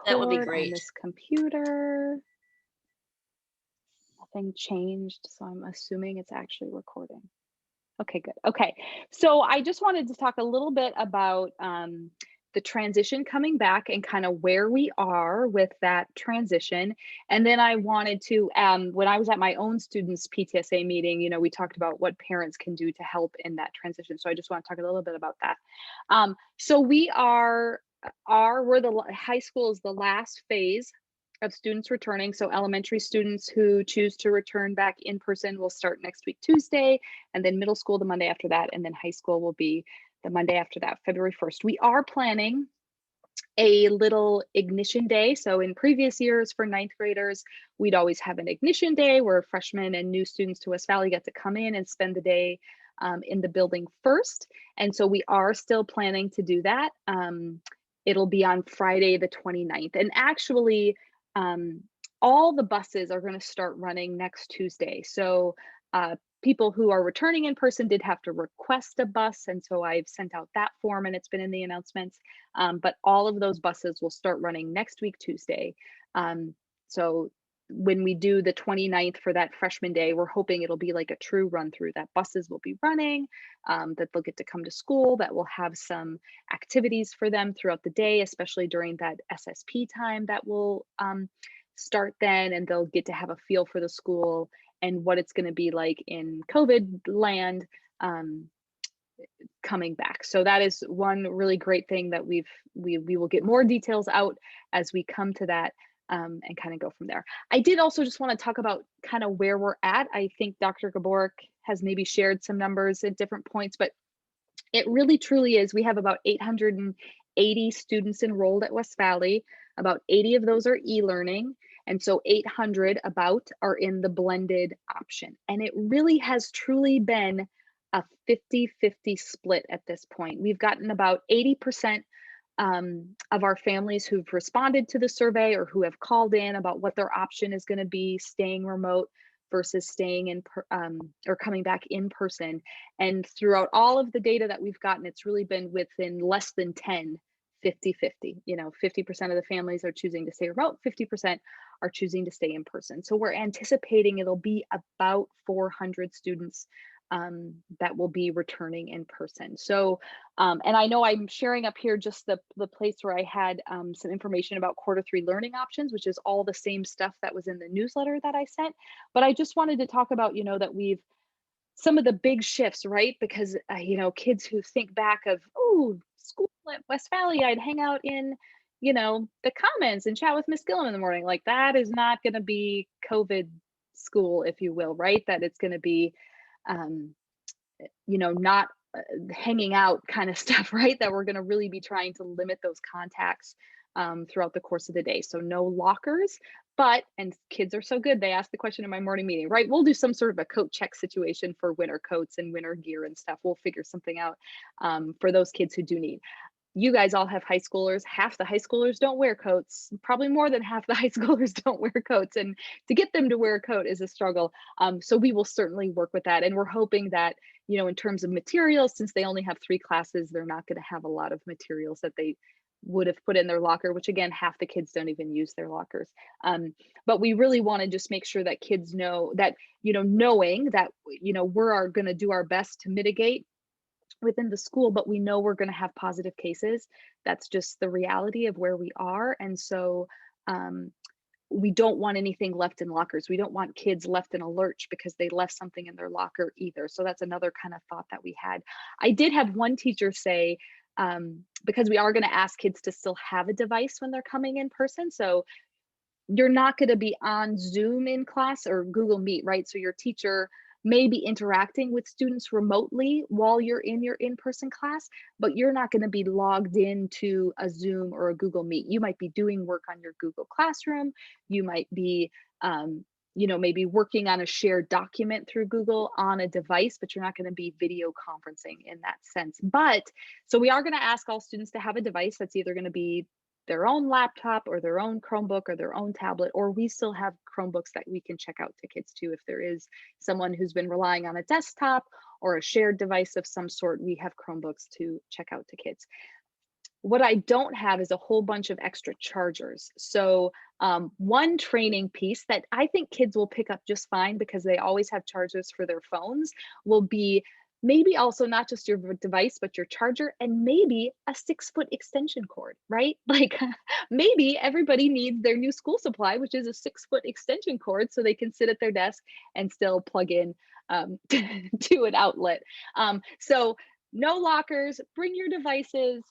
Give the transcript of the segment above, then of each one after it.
That would be record on great. this computer. Nothing changed, so I'm assuming it's actually recording. Okay, good. Okay. So I just wanted to talk a little bit about the transition coming back and kind of where we are with that transition. And then I wanted to, when I was at my own students' PTSA meeting, we talked about what parents can do to help in that transition. So I just want to talk a little bit about that. So we we're high school is the last phase of students returning. So elementary students who choose to return back in person will start next week, Tuesday, and then middle school the Monday after that, and then high school will be the Monday after that, February 1st. We are planning a little ignition day. So in previous years for ninth graders, we'd always have an ignition day where freshmen and new students to West Valley get to come in and spend the day in the building first. And so we are still planning to do that. It'll be on Friday, the 29th. And actually, all the buses are going to start running next Tuesday. So people who are returning in person did have to request a bus. And so I've sent out that form and it's been in the announcements. But all of those buses will start running next week, Tuesday. So when we do the 29th for that freshman day, we're hoping it'll be like a true run through, that buses will be running, that they'll get to come to school, that we'll have some activities for them throughout the day, especially during that SSP time that will start then, and they'll get to have a feel for the school and what it's going to be like in COVID land coming back. So that is one really great thing that we will get more details out as we come to that. And kind of go from there. I did also just want to talk about kind of where we're at. I think Dr. Gaborik has maybe shared some numbers at different points, but it really truly is. We have about 880 students enrolled at West Valley. About 80 of those are e-learning. And so 800 about are in the blended option. And it really has truly been a 50-50 split at this point. We've gotten about 80% of our families who've responded to the survey or who have called in about what their option is going to be, staying remote versus staying in or coming back in person. And throughout all of the data that we've gotten, it's really been within less than 10, 50-50. 50% of the families are choosing to stay remote, 50% are choosing to stay in person. So we're anticipating it'll be about 400 students that will be returning in person. So, and I know I'm sharing up here just the place where I had some information about Q3 learning options, which is all the same stuff that was in the newsletter that I sent. But I just wanted to talk about, that we've some of the big shifts, right? Because, kids who think back of, oh, school at West Valley, I'd hang out in, the commons and chat with Miss Gillum in the morning. Like that is not going to be COVID school, if you will, right? That it's going to be not hanging out kind of stuff, right? That we're going to really be trying to limit those contacts throughout the course of the day. So no lockers, and kids are so good. They asked the question in my morning meeting, right? We'll do some sort of a coat check situation for winter coats and winter gear and stuff. We'll figure something out for those kids who do need. You guys all have high schoolers. Half the high schoolers don't wear coats. Probably more than half the high schoolers don't wear coats. And to get them to wear a coat is a struggle. So we will certainly work with that. And we're hoping that, in terms of materials, since they only have 3 classes, they're not going to have a lot of materials that they would have put in their locker, which again, half the kids don't even use their lockers. But we really want to just make sure that kids know that, knowing that, we're going to do our best to mitigate within the school, but we know we're going to have positive cases. That's just the reality of where we are. And so we don't want anything left in lockers. We don't want kids left in a lurch because they left something in their locker either. So that's another kind of thought that we had. I did have one teacher say, because we are going to ask kids to still have a device when they're coming in person. So you're not going to be on Zoom in class or Google Meet, right? So your teacher may be interacting with students remotely while you're in your in-person class, but you're not going to be logged into a Zoom or a Google Meet. You might be doing work on your Google Classroom. You might be, maybe working on a shared document through Google on a device, but you're not going to be video conferencing in that sense. But so we are going to ask all students to have a device that's either going to be their own laptop or their own Chromebook or their own tablet, or we still have Chromebooks that we can check out to kids too. If there is someone who's been relying on a desktop or a shared device of some sort, we have Chromebooks to check out to kids. What I don't have is a whole bunch of extra chargers. So, one training piece that I think kids will pick up just fine because they always have chargers for their phones will be maybe also not just your device, but your charger and maybe a 6 foot extension cord, right? Like maybe everybody needs their new school supply, which is a 6 foot extension cord so they can sit at their desk and still plug in to an outlet. So, no lockers, bring your devices.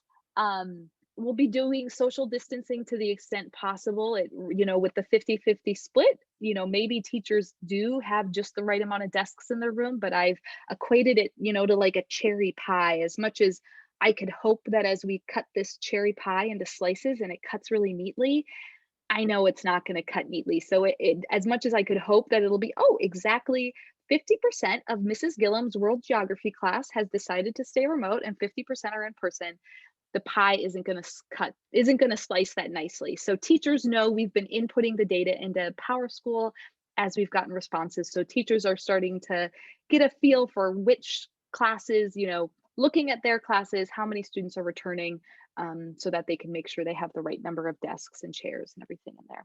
We'll be doing social distancing to the extent possible. With the 50-50 split, maybe teachers do have just the right amount of desks in their room, but I've equated it, to like a cherry pie. As much as I could hope that as we cut this cherry pie into slices and it cuts really neatly, I know it's not going to cut neatly. So as much as I could hope that it'll be, oh, exactly 50% of Mrs. Gillum's world geography class has decided to stay remote and 50% are in person, the pie isn't going to slice that nicely. So teachers know we've been inputting the data into Power School as we've gotten responses. So teachers are starting to get a feel for which classes, looking at their classes, how many students are returning, so that they can make sure they have the right number of desks and chairs and everything in there.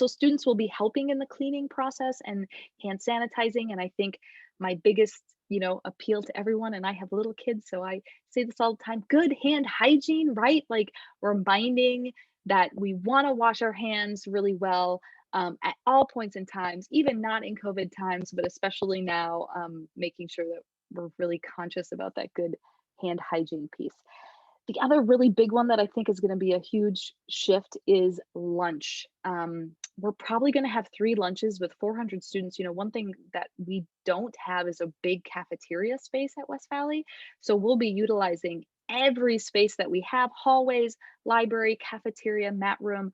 Students will be helping in the cleaning process and hand sanitizing. And I think my biggest, appeal to everyone, and I have little kids, so I say this all the time, good hand hygiene, right? Like reminding that we want to wash our hands really well at all points in times, even not in COVID times, but especially now, making sure that we're really conscious about that good hand hygiene piece. The other really big one that I think is going to be a huge shift is lunch. We're probably going to have 3 lunches with 400 students. One thing that we don't have is a big cafeteria space at West Valley. So we'll be utilizing every space that we have: hallways, library, cafeteria, mat room.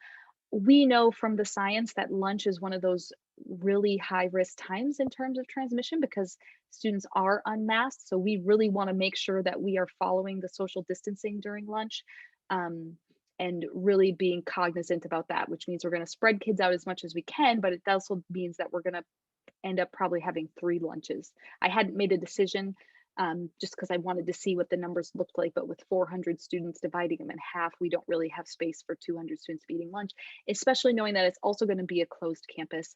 We know from the science that lunch is one of those really high risk times in terms of transmission because students are unmasked. So we really want to make sure that we are following the social distancing during lunch, um, and really being cognizant about that, which means we're going to spread kids out as much as we can, but it also means that we're going to end up probably having 3 lunches. I hadn't made a decision, just because I wanted to see what the numbers looked like. But with 400 students, dividing them in half, we don't really have space for 200 students eating lunch, especially knowing that it's also going to be a closed campus.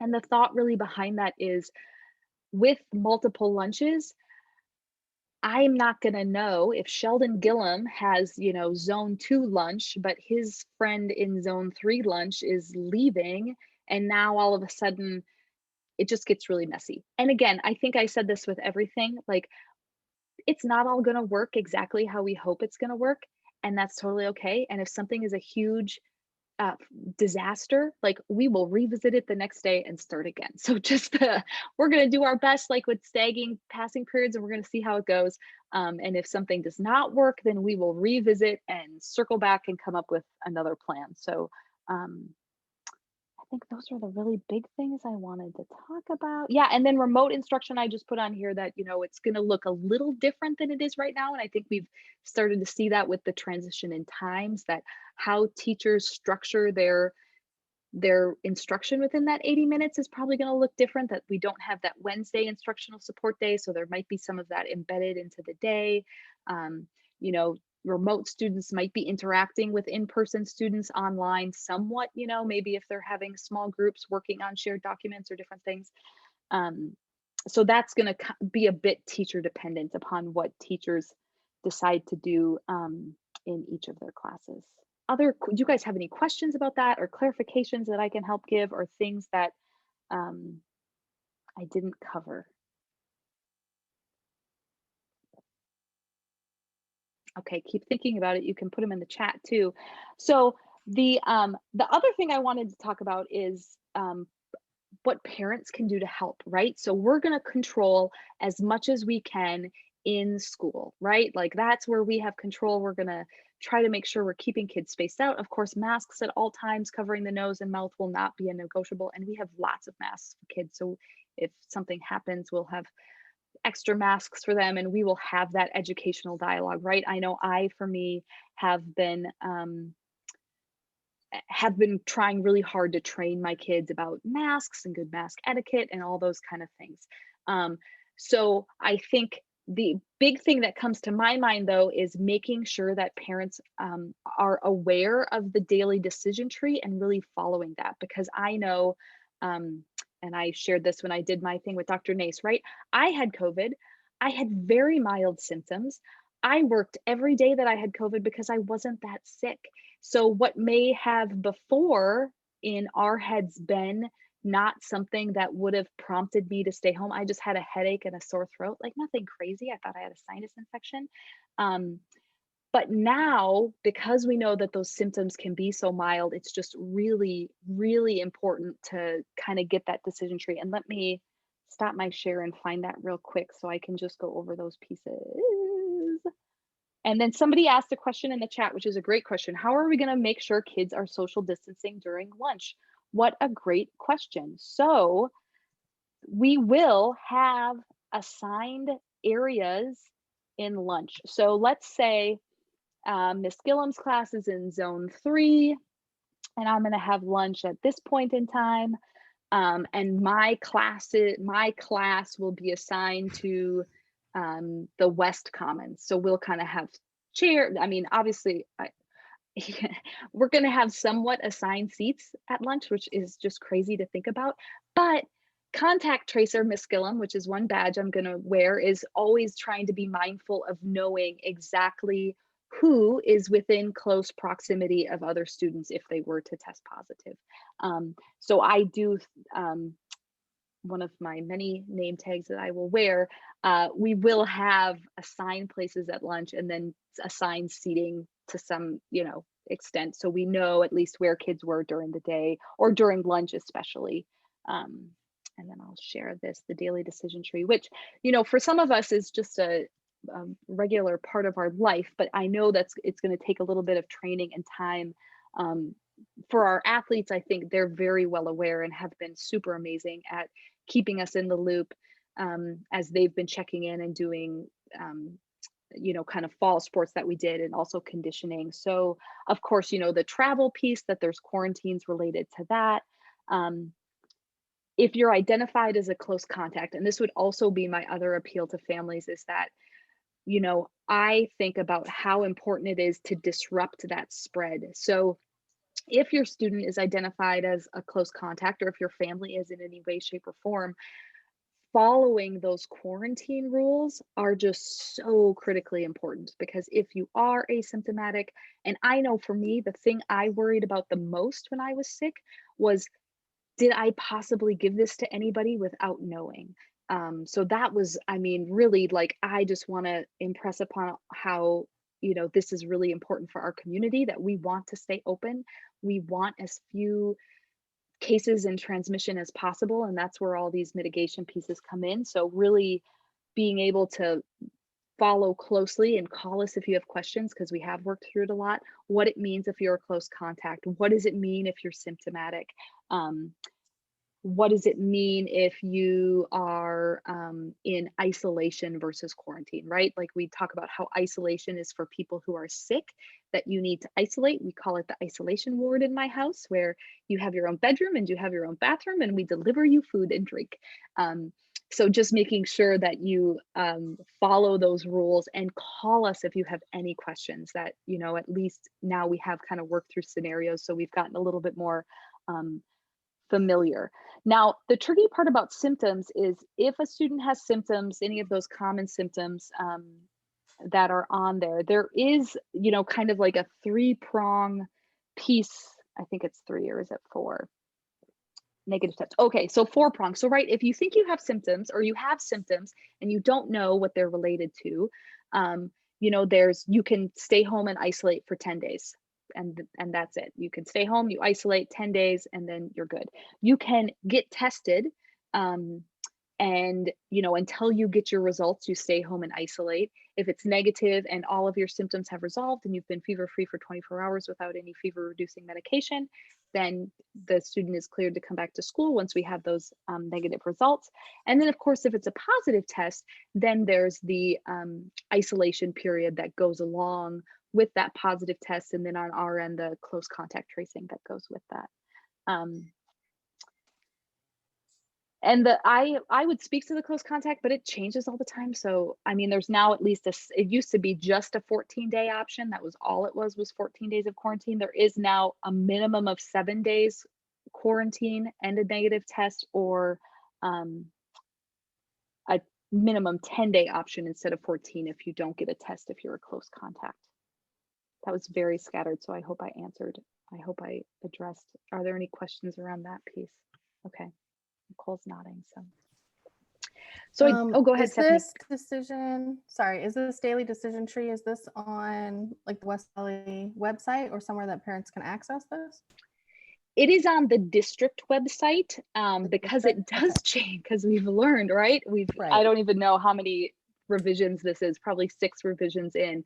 And the thought really behind that is with multiple lunches, I'm not going to know if Sheldon Gillum has, zone 2 lunch, but his friend in zone 3 lunch is leaving. And now all of a sudden, it just gets really messy. And again, I think I said this with everything, like it's not all going to work exactly how we hope it's going to work. And that's totally okay. And if something is a huge uh, disaster, like we will revisit it the next day and start again. So we're going to do our best, like with stagging passing periods, and we're going to see how it goes. And if something does not work, then we will revisit and circle back and come up with another plan. So, I think those are the really big things I wanted to talk about. Yeah, and then remote instruction, I just put on here that, it's going to look a little different than it is right now. And I think we've started to see that with the transition in times, that how teachers structure their instruction within that 80 minutes is probably going to look different, that we don't have that Wednesday instructional support day. So there might be some of that embedded into the day. Um, you know, Remote students might be interacting with in-person students online somewhat, maybe if they're having small groups working on shared documents or different things. Um, so that's going to be a bit teacher dependent upon what teachers decide to do in each of their classes. Do you guys have any questions about that or clarifications that I can help give, or things that um, I didn't cover? Okay, keep thinking about it. You can put them in the chat too. So the other thing I wanted to talk about is what parents can do to help, right? So we're going to control as much as we can in school, right? Like that's where we have control. We're going to try to make sure we're keeping kids spaced out. Of course, masks at all times, covering the nose and mouth will not be a negotiable. And we have lots of masks for kids. So if something happens, we'll have extra masks for them and we will have that educational dialogue, right? I know for me, have been trying really hard to train my kids about masks and good mask etiquette and all those kind of things. So I think The big thing that comes to my mind, though, is making sure that parents are aware of the daily decision tree and really following that. Because I know, um, and I shared this when I did my thing with Dr. Nace, right? I had COVID. I had very mild symptoms. I worked every day that I had COVID because I wasn't that sick. So, what may have before in our heads been not something that would have prompted me to stay home. I just had a headache and a sore throat, like nothing crazy. I thought I had a sinus infection. Um, but now, because we know that those symptoms can be so mild, it's just really, really important to kind of get that decision tree. And let me stop my share and find that real quick so I can just go over those pieces. And then somebody asked a question in the chat, which is a great question. How are we going to make sure kids are social distancing during lunch? What a great question. So, we will have assigned areas in lunch. So, let's say Miss Gillum's class is in zone 3, and I'm going to have lunch at this point in time. And my class will be assigned to the West Commons. So we'll kind of have I mean, obviously, we're going to have somewhat assigned seats at lunch, which is just crazy to think about. But contact tracer Miss Gillum, which is one badge I'm going to wear, is always trying to be mindful of knowing exactly who is within close proximity of other students if they were to test positive. So I do, one of my many name tags that I will wear, we will have assigned places at lunch and then assigned seating to some, extent. So we know at least where kids were during the day or during lunch, especially. Um, and then I'll share the daily decision tree, which, for some of us is just a regular part of our life, but I know it's going to take a little bit of training and time. Um, for our athletes, I think they're very well aware and have been super amazing at keeping us in the loop as they've been checking in and doing, kind of fall sports that we did and also conditioning. So, of course, the travel piece that there's quarantines related to that. Um, if you're identified as a close contact, and this would also be my other appeal to families, is that I think about how important it is to disrupt that spread. So, if your student is identified as a close contact, or if your family is in any way, shape, or form, following those quarantine rules are just so critically important. Because if you are asymptomatic, and I know for me, the thing I worried about the most when I was sick was, did I possibly give this to anybody without knowing? So that was, I mean, really, like, I just want to impress upon how, this is really important for our community, that we want to stay open. We want as few cases and transmission as possible. And that's where all these mitigation pieces come in. So, really being able to follow closely and call us if you have questions, because we have worked through it a lot. What it means if you're a close contact, what does it mean if you're symptomatic? Um, what does it mean if you are in isolation versus quarantine, right? Like, we talk about how isolation is for people who are sick, that you need to isolate. We call it the isolation ward in my house, where you have your own bedroom and you have your own bathroom, and we deliver you food and drink. Um, so just making sure that you follow those rules and call us if you have any questions, that, at least now we have kind of worked through scenarios. So we've gotten a little bit more um, familiar. Now, the tricky part about symptoms is, if a student has symptoms, any of those common symptoms that are on there, there is, kind of like a 3-prong piece. I think it's 3, or is it 4? Negative steps. Okay, so 4 prongs. So, right, if you think you have symptoms, or you have symptoms and you don't know what they're related to, um, you can stay home and isolate for 10 days. And that's it. You can stay home, you isolate 10 days, and then you're good. You can get tested, um, and until you get your results, you stay home and isolate. If it's negative and all of your symptoms have resolved and you've been fever free for 24 hours without any fever reducing medication, then the student is cleared to come back to school once we have those negative results. And then, of course, if it's a positive test, then there's the isolation period that goes along with that positive test, and then on our end, the close contact tracing that goes with that. um, And I would speak to the close contact, but it changes all the time. So, I mean, there's now at least it used to be just a 14-day option. That was all it was 14 days of quarantine. There is now a minimum of 7 days quarantine and a negative test, or um, a minimum 10-day option instead of 14 if you don't get a test if you're a close contact. That was very scattered, so I hope I answered. I hope I addressed. Are there any questions around that piece? Okay. Nicole's nodding, oh, go ahead, Is Stephanie. this decision, sorry, is this daily decision tree, is this on like the West Valley website or somewhere that parents can access this? It is on the district website, because it does Okay. change, because we've learned, right? I Right. don't even know how many revisions this is, probably 6 revisions in.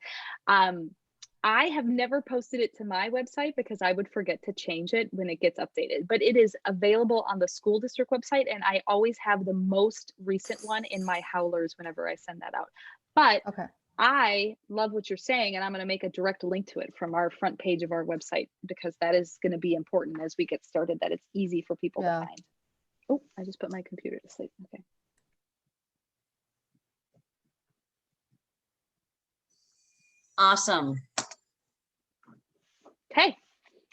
I have never posted it to my website because I would forget to change it when it gets updated, but it is available on the school district website, and I always have the most recent one in my howlers whenever I send that out. But Okay. I love what you're saying, and I'm going to make a direct link to it from our front page of our website, because that is going to be important as we get started, that it's easy for people to find. Oh, I just put my computer to sleep. Okay. Awesome. Okay.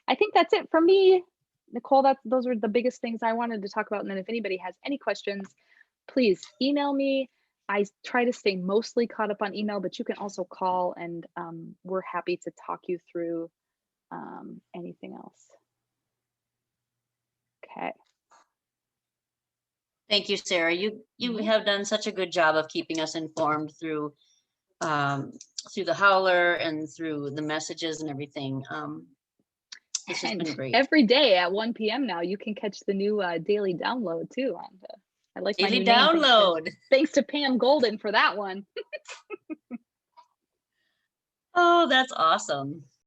I think that's it from me. Nicole, those are the biggest things I wanted to talk about. And then if anybody has any questions, please email me. I try to stay mostly caught up on email, but you can also call, and we're happy to talk you through anything else. Okay. Thank you, Sarah. You have done such a good job of keeping us informed through the howler and through the messages and everything. It's just been great. Every day at 1 p.m. now, you can catch the new daily download too. I like my Daily new name. download. Thanks to Pam Golden for that one. Oh, that's awesome.